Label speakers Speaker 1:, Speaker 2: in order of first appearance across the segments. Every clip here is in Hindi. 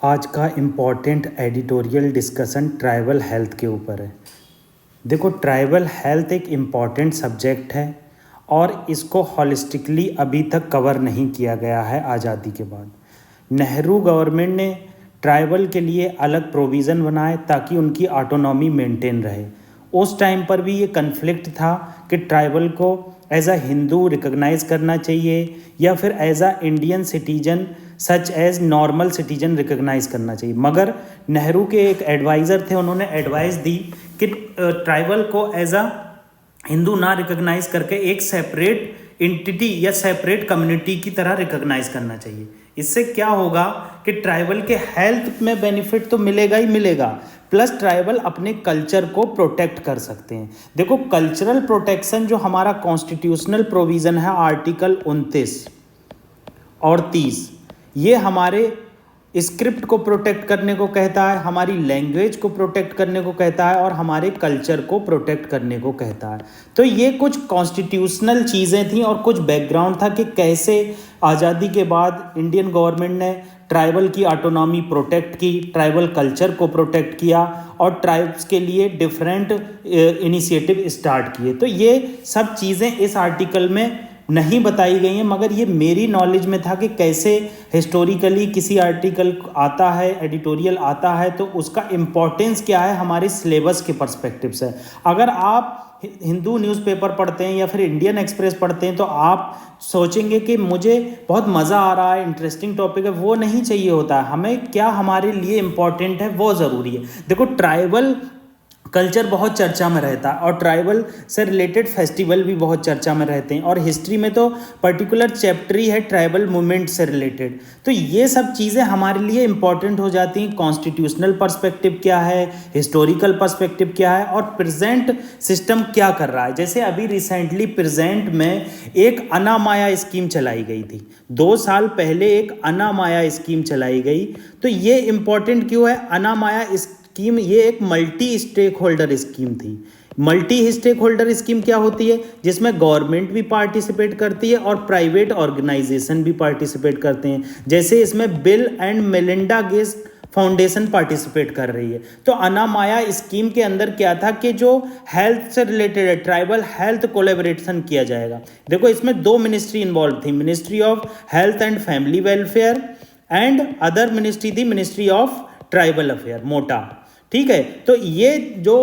Speaker 1: आज का important editorial discussion tribal health के ऊपर है। देखो, ट्राइबल हेल्थ एक इम्पॉर्टेंट सब्जेक्ट है और इसको हॉलिस्टिकली अभी तक कवर नहीं किया गया है आज़ादी के बाद। नेहरू गवर्नमेंट ने ट्राइबल के लिए अलग प्रोविज़न बनाए ताकि उनकी ऑटोनॉमी मेंटेन रहे। उस टाइम पर भी ये कन्फ्लिक्ट था कि ट्राइबल को एज अ हिंदू रिकॉग्नाइज करना चाहिए या फिर as a Indian citizen such as normal citizen recognise करना चाहिए। मगर नेहरू के एक एडवाइज़र थे, उन्होंने एडवाइस दी कि ट्राइबल को एज अ हिंदू ना रिकॉग्नाइज करके एक सेपरेट एंटिटी या सेपरेट कम्युनिटी की तरह रिकॉग्नाइज करना चाहिए। इससे क्या होगा कि ट्राइबल के हेल्थ में बेनिफिट तो मिलेगा ही मिलेगा, प्लस ट्राइबल अपने कल्चर को प्रोटेक्ट कर सकते हैं। देखो, कल्चरल प्रोटेक्शन जो हमारा कॉन्स्टिट्यूशनल प्रोविज़न है आर्टिकल 29 और 30, ये हमारे स्क्रिप्ट को प्रोटेक्ट करने को कहता है, हमारी लैंग्वेज को प्रोटेक्ट करने को कहता है और हमारे कल्चर को प्रोटेक्ट करने को कहता है। तो ये कुछ कॉन्स्टिट्यूशनल चीज़ें थी और कुछ बैकग्राउंड था कि कैसे आज़ादी के बाद इंडियन गवर्नमेंट ने ट्राइबल की ऑटोनॉमी प्रोटेक्ट की, ट्राइबल कल्चर को प्रोटेक्ट किया और ट्राइब्स के लिए डिफरेंट इनिशिएटिव स्टार्ट किए। तो ये सब चीज़ें इस आर्टिकल में नहीं बताई गई हैं, मगर ये मेरी नॉलेज में था कि कैसे हिस्टोरिकली किसी आर्टिकल आता है, एडिटोरियल आता है, तो उसका इम्पोर्टेंस क्या है हमारे सिलेबस के पर्सपेक्टिव से। अगर आप हिंदू न्यूज़पेपर पढ़ते हैं या फिर इंडियन एक्सप्रेस पढ़ते हैं तो आप सोचेंगे कि मुझे बहुत मज़ा आ रहा है, इंटरेस्टिंग टॉपिक है। वो नहीं चाहिए होता है, हमें क्या हमारे लिए इम्पॉर्टेंट है वो ज़रूरी है। देखो, ट्राइबल कल्चर बहुत चर्चा में रहता है और ट्राइबल से रिलेटेड फेस्टिवल भी बहुत चर्चा में रहते हैं और हिस्ट्री में तो पर्टिकुलर चैप्टर ही है ट्राइबल मूवमेंट से रिलेटेड। तो ये सब चीज़ें हमारे लिए इम्पॉर्टेंट हो जाती हैं। कॉन्स्टिट्यूशनल पर्सपेक्टिव क्या है, हिस्टोरिकल पर्सपेक्टिव क्या है और प्रेजेंट सिस्टम क्या कर रहा है। जैसे अभी रिसेंटली प्रेजेंट में एक अनामाया स्कीम चलाई गई थी, 2 साल पहले एक अनामाया स्कीम चलाई गई। तो ये इम्पॉर्टेंट क्यों है? अनामाया स्कीम ये एक मल्टी स्टेक होल्डर स्कीम थी। मल्टी स्टेक होल्डर स्कीम क्या होती है? जिसमें गवर्नमेंट भी पार्टिसिपेट करती है और प्राइवेट ऑर्गेनाइजेशन भी पार्टिसिपेट करते हैं। जैसे इसमें bill and Melinda Gates foundation participate कर रही है। तो अनामाया स्कीम के अंदर क्या था कि जो हेल्थ से रिलेटेड है, ट्राइबल हेल्थ कोलैबोरेशन किया जाएगा। देखो, इसमें 2 मिनिस्ट्री इन्वॉल्व थी, ministry of health and family welfare and other ministry थी मिनिस्ट्री ऑफ ट्राइबल अफेयर, मोटा। ठीक है, तो ये जो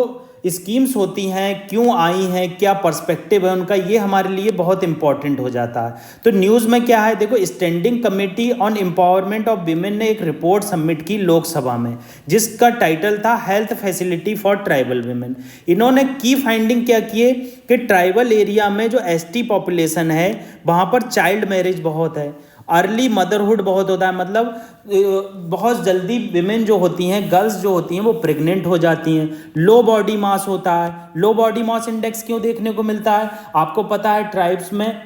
Speaker 1: स्कीम्स होती हैं क्यों आई हैं, क्या पर्सपेक्टिव है उनका, ये हमारे लिए बहुत इंपॉर्टेंट हो जाता है। तो न्यूज़ में क्या है, देखो, standing committee on empowerment of women ने एक रिपोर्ट सबमिट की लोकसभा में जिसका टाइटल था health facility for tribal women. इन्होंने की फाइंडिंग क्या किए कि ट्राइबल एरिया में जो एसटी पॉपुलेशन है वहाँ पर चाइल्ड मैरिज बहुत है, अर्ली मदरहुड बहुत होता है, मतलब बहुत जल्दी विमेन जो होती हैं, गर्ल्स जो होती हैं वो प्रेग्नेंट हो जाती हैं। लो बॉडी मास होता है। लो बॉडी मास इंडेक्स क्यों देखने को मिलता है? आपको पता है ट्राइब्स में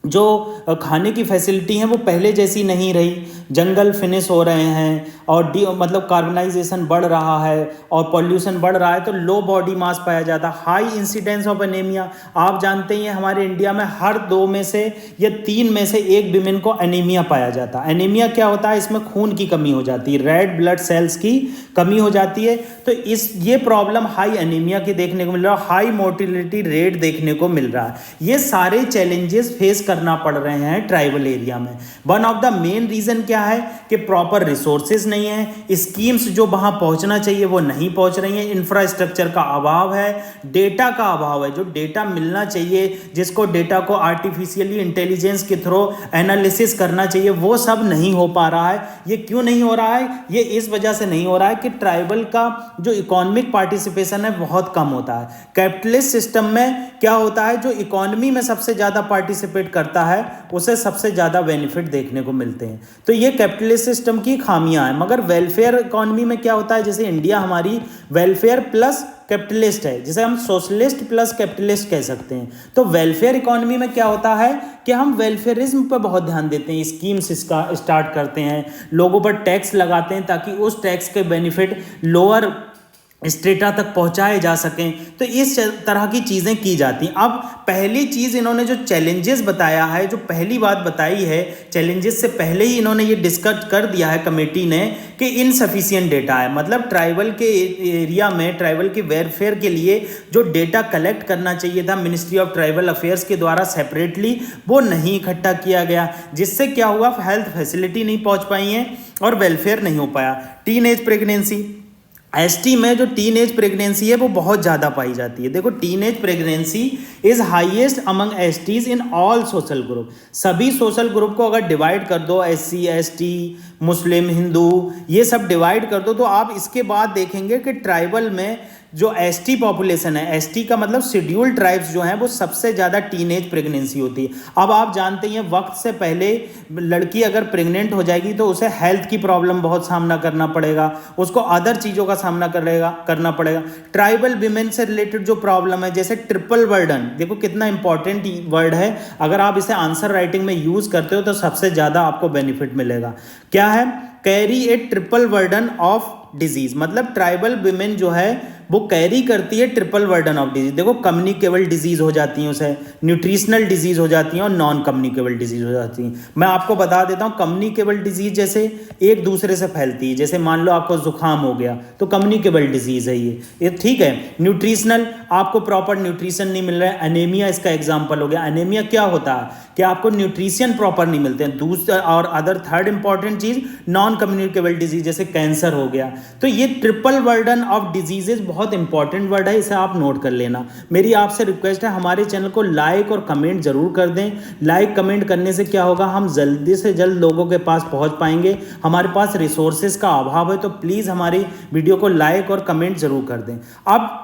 Speaker 1: जो खाने की फैसिलिटी है वो पहले जैसी नहीं रही, जंगल फिनिश हो रहे हैं और मतलब कार्बनाइजेशन बढ़ रहा है और पॉल्यूशन बढ़ रहा है, तो लो बॉडी मास पाया जाता है। हाई इंसिडेंस ऑफ एनीमिया, आप जानते ही हैं हमारे इंडिया में हर 2 में से या 3 में से 1 विमेन को एनीमिया पाया जाता है। एनीमिया क्या होता है? इसमें खून की कमी हो जाती है, रेड ब्लड सेल्स की कमी हो जाती है। तो ये प्रॉब्लम हाई एनीमिया की देखने को मिल रहा है, हाई मोर्टिलिटी रेट देखने को मिल रहा है। ये सारे चैलेंजेस फेस करना पड़ रहे हैं ट्राइबल एरिया में। One of the main reason क्या है कि प्रॉपर रिसोर्सेज नहीं है, स्कीम्स जो वहां पहुंचना चाहिए वो नहीं पहुंच रही हैं, इंफ्रास्ट्रक्चर का अभाव है, डेटा का अभाव है। जो डेटा मिलना चाहिए, जिसको डेटा को आर्टिफिशियली इंटेलिजेंस के थ्रू एनालिसिस करना चाहिए, वो सब नहीं हो पा रहा है। ये क्यों नहीं हो रहा है? ये इस वजह से नहीं हो रहा है कि ट्राइबल का जो इकोनॉमिक पार्टिसिपेशन है बहुत कम होता है। कैपिटलिस्ट सिस्टम में क्या होता है, जो इकोनॉमी में सबसे ज्यादा पार्टिसिपेट करता है उसे सबसे ज्यादा बेनिफिट देखने को मिलते हैं। तो ये कैपिटलिस्ट सिस्टम की खामियां हैं। मगर वेलफेयर इकोनॉमी में क्या होता है, जैसे इंडिया हमारी वेलफेयर प्लस कैपिटलिस्ट है, जिसे हम सोशलिस्ट प्लस कैपिटलिस्ट कह सकते हैं। तो वेलफेयर इकोनॉमी में क्या होता है कि हम वेलफेयरिज्म पर बहुत ध्यान देते हैं, स्कीम्स इसका स्टार्ट करते हैं, लोगों पर टैक्स लगाते हैं ताकि उस टैक्स के बेनिफिट लोअर स्ट्रेटा तक पहुंचाए जा सकें। तो इस तरह की चीज़ें की जाती हैं। अब पहली चीज़ इन्होंने जो चैलेंजेस बताया है, जो पहली बात बताई है, चैलेंजेस से पहले ही इन्होंने ये डिस्कस कर दिया है कमेटी ने कि इनसफिशिएंट डेटा है। मतलब ट्राइबल के एरिया में ट्राइबल के वेलफेयर के लिए जो डेटा कलेक्ट करना चाहिए था मिनिस्ट्री ऑफ ट्राइबल अफेयर्स के द्वारा सेपरेटली, वो नहीं इकट्ठा किया गया, जिससे क्या हुआ, हेल्थ फैसिलिटी नहीं पहुंच पाई है और वेलफेयर नहीं हो पाया। टीन एज प्रेगनेंसी, एसटी में जो टीन एज प्रेगनेंसी है वो बहुत ज़्यादा पाई जाती है। देखो, teen age pregnancy is highest among STs in all social group. सभी सोशल ग्रुप को अगर डिवाइड कर दो, एससी, एसटी, मुस्लिम, हिंदू, ये सब डिवाइड कर दो, तो आप इसके बाद देखेंगे कि ट्राइबल में जो एसटी पॉपुलेशन है, एसटी का मतलब शेड्यूल्ड ट्राइब्स जो हैं, वो सबसे ज़्यादा टीनेज प्रेगनेंसी होती है। अब आप जानते हैं वक्त से पहले लड़की अगर प्रेग्नेंट हो जाएगी तो उसे हेल्थ की प्रॉब्लम बहुत सामना करना पड़ेगा, उसको अदर चीज़ों का सामना करना पड़ेगा। ट्राइबल विमेन से रिलेटेड जो प्रॉब्लम है, जैसे ट्रिपल बर्डन, देखो कितना इंपॉर्टेंट वर्ड है, अगर आप इसे आंसर राइटिंग में यूज़ करते हो तो सबसे ज़्यादा आपको बेनिफिट मिलेगा। क्या है? Carry A triple burden of disease, मतलब ट्राइबल विमेन जो है वो कैरी करती है ट्रिपल बर्डन ऑफ डिजीज। देखो, कम्युनिकेबल डिजीज हो जाती हैं उसे, न्यूट्रिशनल डिजीज हो जाती हैं और नॉन कम्युनिकेबल डिजीज हो जाती हैं। मैं आपको बता देता हूँ, कम्युनिकेबल डिजीज जैसे एक दूसरे से फैलती है, जैसे मान लो आपको जुकाम हो गया तो कम्युनिकेबल डिजीज है ये ठीक है। न्यूट्रिशनल, आपको प्रॉपर न्यूट्रिशन नहीं मिल रहा है, एनीमिया इसका एग्जाम्पल हो गया। एनीमिया क्या होता है कि आपको न्यूट्रिशन प्रॉपर नहीं मिलते हैं। दूसरा और अदर थर्ड इंपॉर्टेंट चीज नॉन कम्युनिकेबल डिजीज, जैसे कैंसर हो गया। तो ये ट्रिपल बर्डन ऑफ डिजीजेज बहुत इंपॉर्टेंट वर्ड है, इसे आप नोट कर लेना। मेरी आपसे रिक्वेस्ट है, हमारे चैनल को लाइक और कमेंट जरूर कर दें। लाइक कमेंट करने से क्या होगा, हम जल्दी से जल्द लोगों के पास पहुंच पाएंगे। हमारे पास रिसोर्सेज का अभाव है, तो प्लीज़ हमारी वीडियो को लाइक और कमेंट जरूर कर दें। अब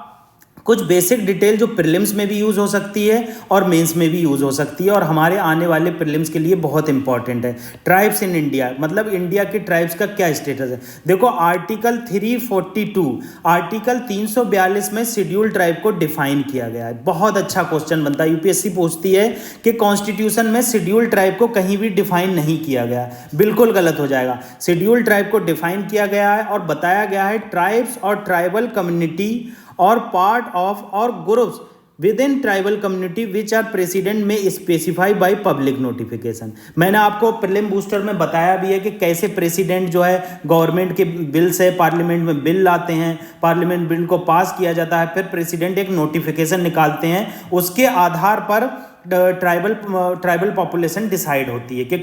Speaker 1: कुछ बेसिक डिटेल जो प्रीलिम्स में भी यूज़ हो सकती है और मेंस में भी यूज़ हो सकती है, और हमारे आने वाले प्रीलिम्स के लिए बहुत इंपॉर्टेंट है। ट्राइब्स इन इंडिया, मतलब इंडिया के ट्राइब्स का क्या स्टेटस है। देखो, आर्टिकल 342, आर्टिकल 342 में शेड्यूल ट्राइब को डिफाइन किया गया है। बहुत अच्छा क्वेश्चन बनता है, यूपीएससी पूछती है कि कॉन्स्टिट्यूशन में शेड्यूल ट्राइब को कहीं भी डिफाइन नहीं किया गया, बिल्कुल गलत हो जाएगा। शेड्यूल ट्राइब को डिफाइन किया गया है और बताया गया है ट्राइब्स और ट्राइबल कम्युनिटी और पार्ट ऑफ और groups within tribal community which are president में स्पेसिफाई बाय पब्लिक नोटिफिकेशन। मैंने आपको प्रीलिम बूस्टर में बताया भी है कि कैसे प्रेसिडेंट जो है गवर्नमेंट के बिल से पार्लियामेंट में बिल लाते हैं, पार्लियामेंट बिल को पास किया जाता है, फिर प्रेसिडेंट एक नोटिफिकेशन निकालते हैं, उसके आधार पर ट्राइबल पॉपुलेशन डिसाइड होती है कि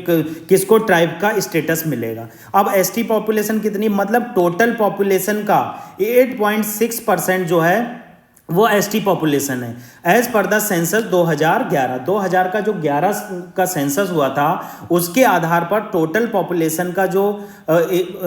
Speaker 1: किसको ट्राइब का स्टेटस मिलेगा। अब एसटी पॉपुलेशन कितनी, मतलब टोटल पॉपुलेशन का 8.6% जो है वो एसटी पॉपुलेशन है। एज पर द सेंसस 2011 का जो 11 का सेंसस हुआ था, उसके आधार पर टोटल पॉपुलेशन का जो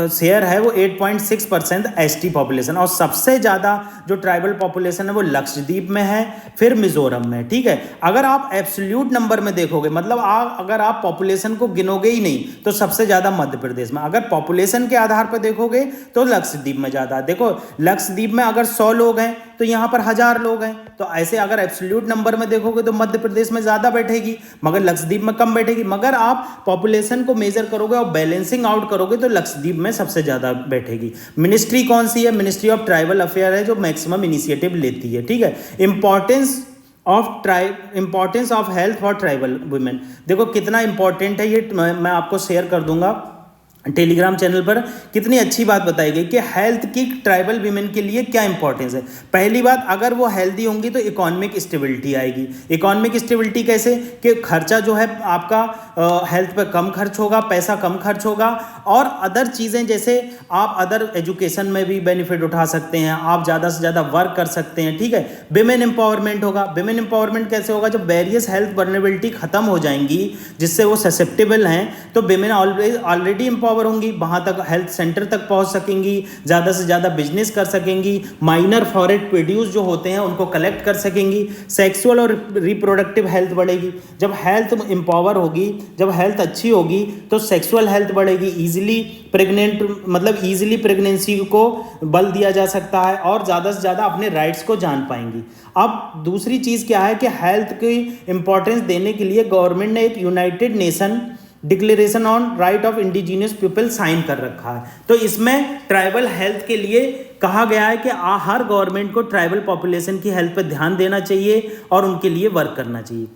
Speaker 1: शेयर है वो 8.6% एसटी पॉपुलेशन, और सबसे ज़्यादा जो ट्राइबल पॉपुलेशन है वो लक्षद्वीप में है, फिर मिजोरम में। ठीक है, अगर आप एब्सोल्यूट नंबर में देखोगे, मतलब अगर आप पॉपुलेशन को गिनोगे ही नहीं, तो सबसे ज़्यादा मध्य प्रदेश में। अगर पॉपुलेशन के आधार पर देखोगे तो लक्षद्वीप में ज़्यादा। देखो, लक्षद्वीप में अगर 100 लोग हैं तो यहाँ पर 1000 लोग हैं, तो ऐसे अगर एब्सोल्यूट नंबर में देखोगे तो मध्य प्रदेश में ज़्यादा बैठेगी, मगर लक्षद्वीप में कम बैठेगी। मगर आप पॉपुलेशन को मेजर करोगे और बैलेंसिंग आउट करोगे तो लक्षद्वीप में सबसे ज़्यादा बैठेगी। मिनिस्ट्री कौन सी है? मिनिस्ट्री ऑफ ट्राइबल अफेयर है, जो मैक्सिमम इनिशिएटिव लेती है। ठीक है, importance of health for tribal women, देखो कितना इंपॉर्टेंट है ये, मैं आपको शेयर कर दूंगा टेलीग्राम चैनल पर। कितनी अच्छी बात बताई गई कि हेल्थ की ट्राइबल वीमेन के लिए क्या इंपॉर्टेंस है। पहली बात, अगर वो हेल्दी होंगी तो इकोनॉमिक स्टेबिलिटी आएगी। इकोनॉमिक स्टेबिलिटी कैसे कि खर्चा जो है आपका हेल्थ पे कम खर्च होगा, पैसा कम खर्च होगा, और अदर चीज़ें जैसे आप अदर एजुकेशन में भी बेनिफिट उठा सकते हैं, आप ज़्यादा से ज़्यादा वर्क कर सकते हैं। ठीक है, विमेन एम्पावरमेंट होगा। विमेन एम्पावरमेंट कैसे होगा? जब वेरियस हेल्थ वल्नरेबिलिटी खत्म हो जाएंगी, जिससे वो ससेप्टेबल हैं, तो विमेन ऑलरेडी होंगी, वहां तक हेल्थ सेंटर तक पहुंच सकेंगी, ज्यादा से ज्यादा बिजनेस कर सकेंगी, माइनर फॉरेन प्रोड्यूस जो होते हैं उनको कलेक्ट कर सकेंगी, सेक्सुअल और रिप्रोडक्टिव हेल्थ बढ़ेगी। जब हेल्थ एम्पावर होगी, जब हेल्थ अच्छी होगी तो सेक्सुअल हेल्थ बढ़ेगी, इजीली प्रेगनेंसी को बल दिया जा सकता है, और ज़्यादा से ज़्यादा अपने राइट्स को जान पाएंगी। अब दूसरी चीज़ क्या है कि हेल्थ की इंपॉर्टेंस देने के लिए गवर्नमेंट ने एक United Nation declaration on right of indigenous people sign कर रखा है। तो इसमें ट्राइबल हेल्थ के लिए कहा गया है कि हर गवर्नमेंट को ट्राइबल पॉपुलेशन की हेल्थ पर ध्यान देना चाहिए और उनके लिए वर्क करना चाहिए।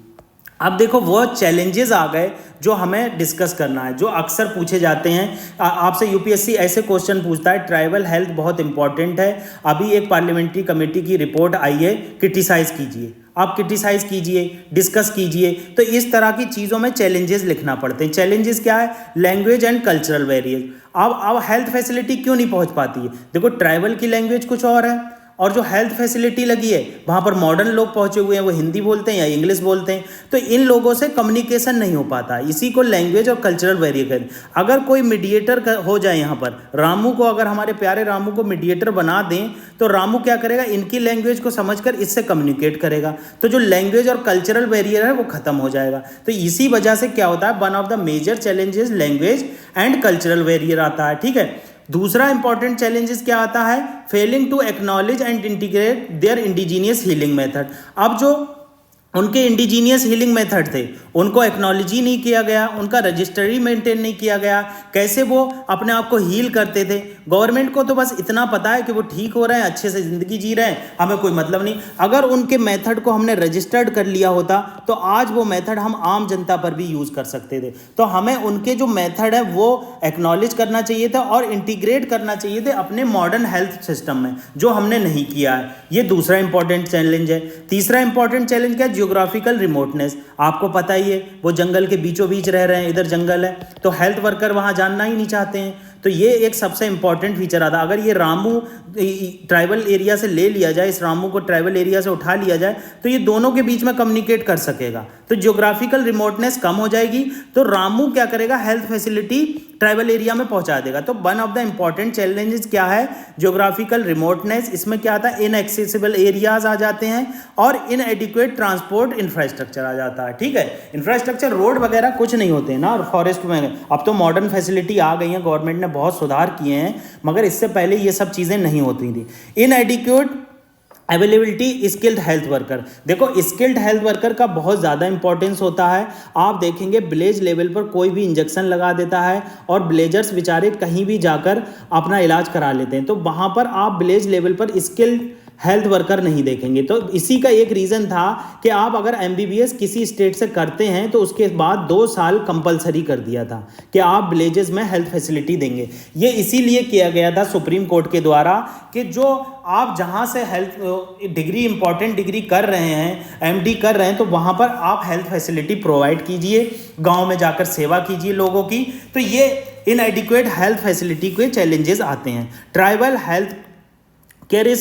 Speaker 1: अब देखो वो चैलेंजेस आ गए जो हमें डिस्कस करना है, जो अक्सर पूछे जाते हैं। आपसे यूपीएससी ऐसे क्वेश्चन पूछता है, ट्राइबल हेल्थ बहुत इंपॉर्टेंट है, अभी एक पार्लियामेंट्री कमेटी की रिपोर्ट आई है, क्रिटिसाइज कीजिए, आप क्रिटिसाइज कीजिए, डिस्कस कीजिए। तो इस तरह की चीज़ों में चैलेंजेस लिखना पड़ते हैं। चैलेंजेस क्या है? Language and cultural barrier. अब हेल्थ फैसिलिटी क्यों नहीं पहुंच पाती है? देखो ट्राइबल की लैंग्वेज कुछ और है और जो हेल्थ फैसिलिटी लगी है वहाँ पर मॉडर्न लोग पहुँचे हुए हैं, वो हिंदी बोलते हैं या इंग्लिश बोलते हैं, तो इन लोगों से कम्युनिकेशन नहीं हो पाता। इसी को लैंग्वेज और कल्चरल बैरियर कहते हैं। अगर कोई मीडिएटर हो जाए यहाँ पर, रामू को, अगर हमारे प्यारे रामू को मीडिएटर बना दें तो रामू क्या करेगा? इनकी लैंग्वेज को समझकर इससे कम्युनिकेट करेगा, तो जो लैंग्वेज और कल्चरल बैरियर है वो खत्म हो जाएगा। तो इसी वजह से क्या होता है, one of the major challenges language and cultural barrier आता है। ठीक है, दूसरा इंपॉर्टेंट चैलेंजेस क्या आता है? Failing to acknowledge and integrate their indigenous healing method. अब जो उनके इंडिजीनियस हीलिंग मेथड थे उनको एक्नॉलेज ही नहीं किया गया, उनका रजिस्ट्री मेंटेन नहीं किया गया, कैसे वो अपने आप को हील करते थे। गवर्नमेंट को तो बस इतना पता है कि वो ठीक हो रहे हैं, अच्छे से ज़िंदगी जी रहे हैं, हमें कोई मतलब नहीं। अगर उनके मेथड को हमने रजिस्टर्ड कर लिया होता तो आज वो मेथड हम आम जनता पर भी यूज़ कर सकते थे। तो हमें उनके जो मेथड है वो एक्नॉलेज करना चाहिए था और इंटीग्रेट करना चाहिए थे अपने मॉडर्न हेल्थ सिस्टम में, जो हमने नहीं किया है। ये दूसरा इंपॉर्टेंट चैलेंज है। तीसरा इंपॉर्टेंट चैलेंज क्या है? Geographical remoteness. आपको पता ही है वो जंगल के बीचों बीच रह रहे हैं, इधर जंगल है, तो हेल्थ वर्कर वहाँ जानना ही नहीं चाहते हैं। तो ये एक सबसे इंपॉर्टेंट फीचर आता। अगर ये रामू ट्राइबल एरिया से ले लिया जाए, इस रामू को ट्राइबल एरिया से उठा लिया जाए, तो ये दोनों के बीच में कम्युनिकेट कर सकेगा, तो जियोग्राफिकल रिमोटनेस कम हो जाएगी। तो रामू क्या करेगा? हेल्थ फैसिलिटी ट्राइबल एरिया में पहुंचा देगा। तो one of the important challenges क्या है? Geographical remoteness. इसमें क्या आता है? इनएक्सेसिबल एरियाज आ जाते हैं और इनएडिक्वेट ट्रांसपोर्ट इंफ्रास्ट्रक्चर आ जाता है। ठीक है, इंफ्रास्ट्रक्चर रोड वगैरह कुछ नहीं होते हैं ना, और फॉरेस्ट में अब तो मॉडर्न फैसिलिटी आ गई है, गवर्नमेंट ने बहुत सुधार किए हैं, मगर इससे पहले ये सब चीज़ें नहीं होती थी। इनएडिक्वेट अवेलेबिलिटी स्किल्ड हेल्थ वर्कर। देखो स्किल्ड हेल्थ वर्कर का बहुत ज़्यादा इंपॉर्टेंस होता है। आप देखेंगे विलेज लेवल पर कोई भी इंजेक्शन लगा देता है और विलेजर्स बेचारे कहीं भी जाकर अपना इलाज करा लेते हैं, तो वहाँ पर आप विलेज लेवल पर स्किल्ड हेल्थ वर्कर नहीं देखेंगे। तो इसी का एक रीज़न था कि आप अगर एमबीबीएस किसी स्टेट से करते हैं तो उसके बाद 2 साल कंपलसरी कर दिया था कि आप विलेजेस में हेल्थ फैसिलिटी देंगे। ये इसीलिए किया गया था सुप्रीम कोर्ट के द्वारा कि जो आप जहाँ से हेल्थ डिग्री, इंपॉर्टेंट डिग्री कर रहे हैं, एमडी कर रहे हैं, तो वहाँ पर आप हेल्थ फैसिलिटी प्रोवाइड कीजिए, गाँव में जाकर सेवा कीजिए लोगों की। तो ये इनएडिक्वेट हेल्थ फैसिलिटी के चैलेंजेस आते हैं। Tribal health care is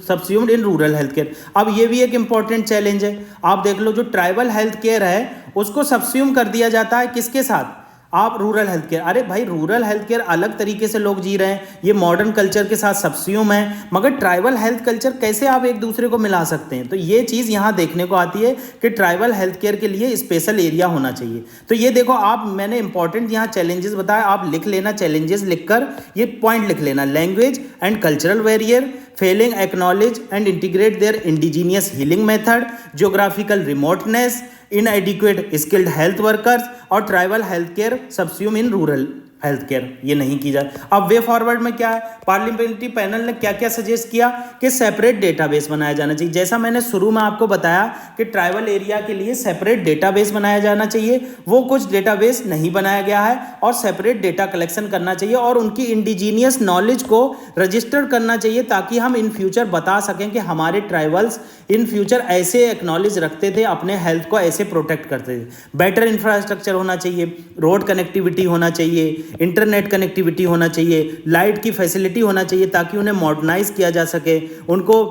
Speaker 1: subsumed in rural health care. अब ये भी एक इंपॉर्टेंट चैलेंज है। आप देख लो, जो ट्राइबल हेल्थ केयर है उसको सबस्यूम कर दिया जाता है किसके साथ? आप रूरल हेल्थ केयर। अरे भाई, रूरल हेल्थ केयर अलग तरीके से लोग जी रहे हैं, ये मॉडर्न कल्चर के साथ सबस्यूम है, मगर ट्राइबल हेल्थ कल्चर कैसे आप एक दूसरे को मिला सकते हैं? तो ये चीज़ यहाँ देखने को आती है कि ट्राइबल हेल्थ केयर के लिए स्पेशल एरिया होना चाहिए। तो ये देखो, आप मैंने इंपॉर्टेंट यहाँ चैलेंजेस बताया, आप लिख लेना, चैलेंजेस लिखकर ये पॉइंट लिख लेना। Language and cultural barrier, failing acknowledge and integrate their indigenous healing method, geographical remoteness, inadequate skilled health workers और tribal health care subsume in rural health care, ये नहीं की जाए। अब वे फॉरवर्ड में क्या है? पार्लियामेंट्री पैनल ने क्या क्या सजेस्ट किया कि सेपरेट डेटाबेस बनाया जाना चाहिए। जैसा मैंने शुरू में आपको बताया कि ट्राइबल एरिया के लिए सेपरेट डेटाबेस बनाया जाना चाहिए, वो कुछ डेटाबेस नहीं बनाया गया है, और सेपरेट डेटा कलेक्शन करना चाहिए और उनकी इंडिजीनियस नॉलेज को रजिस्टर करना चाहिए, ताकि हम इन फ्यूचर बता सकें कि हमारे ट्राइबल्स इन फ्यूचर ऐसे एक्नॉलेज रखते थे, अपने हेल्थ को ऐसे प्रोटेक्ट करते थे। बेटर इंफ्रास्ट्रक्चर होना चाहिए, रोड कनेक्टिविटी होना चाहिए, इंटरनेट कनेक्टिविटी होना चाहिए, लाइट की फैसिलिटी होना चाहिए, ताकि उन्हें मॉडर्नाइज किया जा सके, उनको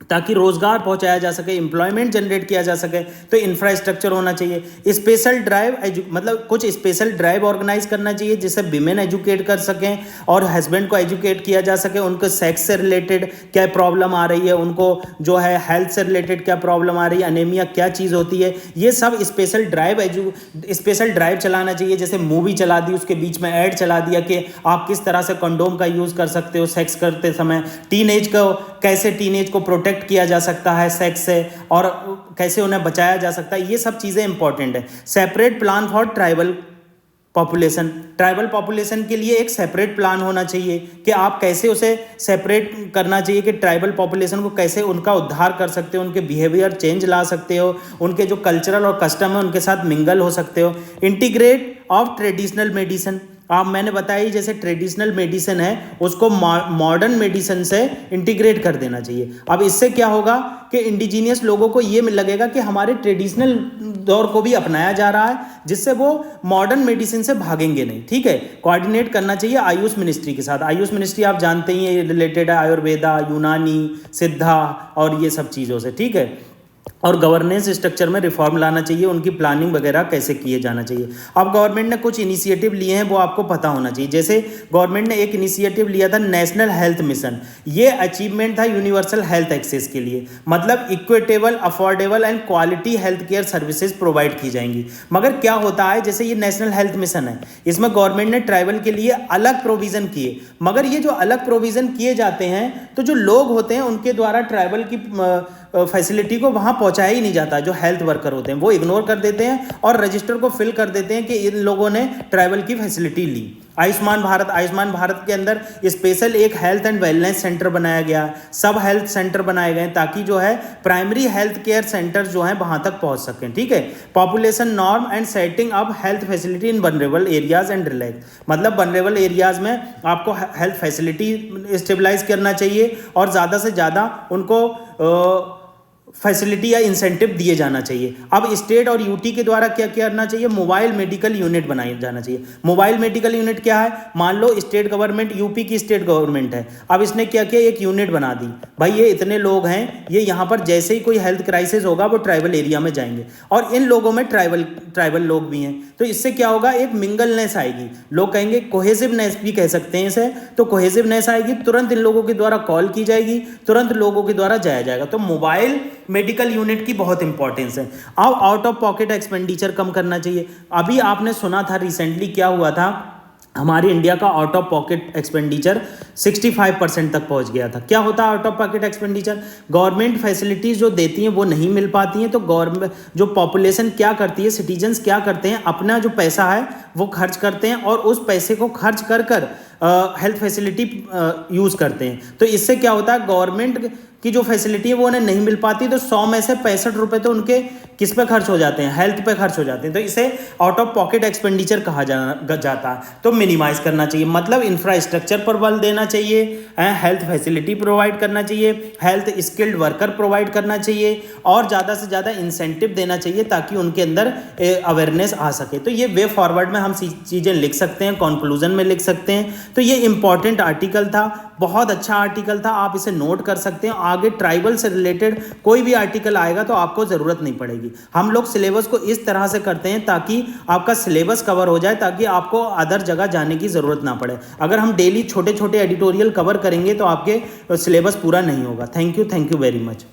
Speaker 1: ताकि रोजगार पहुंचाया जा सके, एम्प्लॉयमेंट जनरेट किया जा सके। तो इंफ्रास्ट्रक्चर होना चाहिए। स्पेशल ड्राइव, मतलब कुछ स्पेशल ड्राइव ऑर्गेनाइज करना चाहिए जिससे विमेन एजुकेट कर सकें और हस्बैंड को एजुकेट किया जा सके, उनको सेक्स से रिलेटेड क्या प्रॉब्लम आ रही है, उनको जो है हेल्थ से रिलेटेड क्या प्रॉब्लम आ रही है, अनेमिया क्या चीज़ होती है, ये सब स्पेशल ड्राइव चलाना चाहिए। जैसे मूवी चला दी, उसके बीच में ऐड चला दिया कि आप किस तरह से कंडोम का यूज़ कर सकते हो सेक्स करते समय, कैसे टीनेज को प्रोटेक्ट किया जा सकता है सेक्स से और कैसे उन्हें बचाया जा सकता है, ये सब चीज़ें इंपॉर्टेंट है। Separate plan for tribal population, tribal population के लिए एक सेपरेट प्लान होना चाहिए कि आप कैसे उसे सेपरेट करना चाहिए, कि ट्राइबल पॉपुलेशन को कैसे उनका उद्धार कर सकते हो, उनके बिहेवियर चेंज ला सकते हो, उनके जो कल्चरल और कस्टम है उनके साथ मिंगल हो सकते हो। इंटीग्रेट ऑफ ट्रेडिशनल मेडिसिन, आप मैंने बताई जैसे ट्रेडिशनल मेडिसिन है उसको मॉडर्न मेडिसिन से इंटीग्रेट कर देना चाहिए। अब इससे क्या होगा कि इंडिजीनियस लोगों को ये लगेगा कि हमारे ट्रेडिशनल दौर को भी अपनाया जा रहा है, जिससे वो मॉडर्न मेडिसिन से भागेंगे नहीं। ठीक है, कोऑर्डिनेट करना चाहिए आयुष मिनिस्ट्री के साथ। आयुष मिनिस्ट्री आप जानते ही हैं रिलेटेड है आयुर्वेदा, यूनानी, सिद्धा और ये सब चीज़ों से। ठीक है, और गवर्नेंस स्ट्रक्चर में रिफॉर्म लाना चाहिए, उनकी प्लानिंग वगैरह कैसे किए जाना चाहिए। अब गवर्नमेंट ने कुछ इनिशिएटिव लिए हैं वो आपको पता होना चाहिए। जैसे गवर्नमेंट ने एक इनिशिएटिव लिया था नेशनल हेल्थ मिशन, ये अचीवमेंट था यूनिवर्सल हेल्थ एक्सेस के लिए, मतलब equitable, affordable and quality health care services provide की जाएंगी। मगर क्या होता है, जैसे ये नेशनल हेल्थ मिशन है, इसमें गवर्नमेंट ने ट्राइबल के लिए अलग प्रोविज़न किए, मगर ये जो अलग प्रोविज़न किए जाते हैं तो जो लोग होते हैं उनके द्वारा ट्राइबल की फैसिलिटी को वहाँ पहुँचाया ही नहीं जाता। जो हेल्थ वर्कर होते हैं वो इग्नोर कर देते हैं और रजिस्टर को फिल कर देते हैं कि इन लोगों ने ट्राइबल की फैसिलिटी ली। आयुष्मान भारत के अंदर स्पेशल एक हेल्थ एंड वेलनेस सेंटर बनाया गया, सब हेल्थ सेंटर बनाए गए ताकि जो है प्राइमरी हेल्थ केयर सेंटर जो हैं वहाँ तक पहुँच सकें। ठीक है, population norm and setting up health facility in vulnerable areas and relax, मतलब वनरेबल एरियाज में आपको हेल्थ फैसिलिटी स्टेबलाइज करना चाहिए और ज़्यादा से ज़्यादा उनको फैसिलिटी या इंसेंटिव दिए जाना चाहिए। अब स्टेट और यूटी के द्वारा क्या करना चाहिए, मोबाइल मेडिकल यूनिट बनाया जाना चाहिए। मोबाइल मेडिकल यूनिट क्या है, मान लो स्टेट गवर्नमेंट, यूपी की स्टेट गवर्नमेंट है, अब इसने क्या किया, एक यूनिट बना दी, भाई ये इतने लोग हैं, ये यहाँ पर जैसे ही कोई हेल्थ क्राइसिस होगा वो ट्राइबल एरिया में जाएंगे और इन लोगों में ट्राइबल लोग भी हैं, तो इससे क्या होगा, एक मिंगलनेस आएगी, लोग कहेंगे कोहेसिवनेस भी कह सकते हैं इसे, तो कोहेसिवनेस आएगी, तुरंत इन लोगों के द्वारा कॉल की जाएगी, तुरंत लोगों के द्वारा जाया जाएगा। तो मोबाइल मेडिकल यूनिट की बहुत इंपॉर्टेंस है। अब आउट ऑफ पॉकेट एक्सपेंडिचर कम करना चाहिए। अभी आपने सुना था रिसेंटली क्या हुआ था, हमारे इंडिया का आउट ऑफ पॉकेट एक्सपेंडिचर 65% तक पहुंच गया था। क्या होता है out of pocket expenditure, government facilities जो देती हैं वो नहीं मिल पाती हैं, तो गवर्नमेंट जो पॉपुलेशन क्या करती है, सिटीजन्स क्या करते हैं, अपना जो पैसा है वो खर्च करते हैं और उस पैसे को खर्च कर हेल्थ फैसिलिटी यूज़ करते हैं। तो इससे क्या होता है, गवर्नमेंट की जो फैसिलिटी है वो उन्हें नहीं मिल पाती, तो 100 में से 65 रुपये तो उनके किस पे खर्च हो जाते हैं, हेल्थ पे खर्च हो जाते हैं। तो इसे आउट ऑफ पॉकेट एक्सपेंडिचर कहा जाता है। तो मिनिमाइज करना चाहिए, मतलब इंफ्रास्ट्रक्चर पर बल देना चाहिए, हेल्थ फैसिलिटी प्रोवाइड करना चाहिए, हेल्थ स्किल्ड वर्कर प्रोवाइड करना चाहिए और ज़्यादा से ज़्यादा इंसेंटिव देना चाहिए ताकि उनके अंदर अवेयरनेस आ सके। तो ये वे फॉरवर्ड में हम चीज़ें लिख सकते हैं, कंक्लूजन में लिख सकते हैं। तो ये इंपॉर्टेंट आर्टिकल था, बहुत अच्छा आर्टिकल था, आप इसे नोट कर सकते हैं। आगे ट्राइबल से रिलेटेड कोई भी आर्टिकल आएगा तो आपको ज़रूरत नहीं पड़ेगी। हम लोग सिलेबस को इस तरह से करते हैं ताकि आपका सिलेबस कवर हो जाए, ताकि आपको अदर जगह जाने की ज़रूरत ना पड़े। अगर हम डेली छोटे छोटे एडिटोरियल कवर करेंगे तो आपके सिलेबस पूरा नहीं होगा। Thank you very much.